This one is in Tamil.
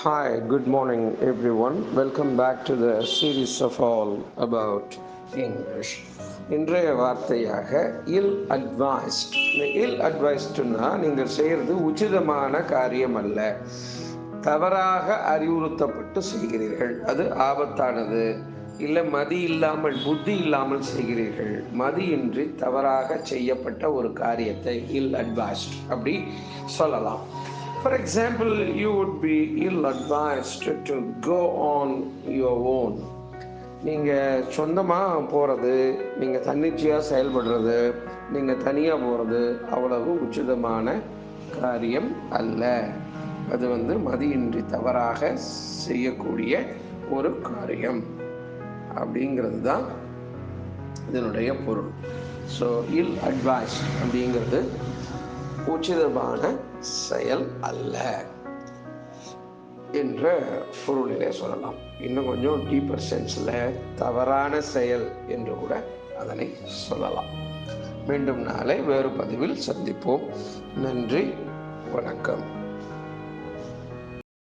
Hi, good morning everyone. Welcome back to the series of all about English. இன்றைய வார்த்தையாக இல் அட்வைஸ்ட். இந்த இல் அட்வைஸ்டுன்னா நீங்கள் செய்கிறது உச்சிதமான காரியம் அல்ல, தவறாக அறிவுறுத்தப்பட்டு செய்கிறீர்கள், அது ஆபத்தானது, இல்லை மதி இல்லாமல் புத்தி இல்லாமல் செய்கிறீர்கள், மதியின்றி தவறாக செய்யப்பட்ட ஒரு காரியத்தை இல் அட்வைஸ்ட் அப்படி சொல்லலாம். For example, you would be ill-advised to go on your own. நீங்கள் சொந்தமாக போகிறது, நீங்கள் தன்னிச்சையாக செயல்படுறது, நீங்கள் தனியாக போகிறது அவ்வளவு உச்சிதமான காரியம் அல்ல. அது மதியின்றி தவறாக செய்யக்கூடிய ஒரு காரியம் அப்படிங்கிறது தான் இதனுடைய பொருள். ஸோ இல் அட்வைஸ் அப்படிங்கிறது உச்சிதமான செயல் அல்ல என்ற பொருளிலே சொல்லலாம். இன்னும் கொஞ்சம் டீப்பர் சென்ஸில் தவறான செயல் என்று கூட அதனை சொல்லலாம். மீண்டும் நாளை வேறு பதிவில் சந்திப்போம். நன்றி, வணக்கம்.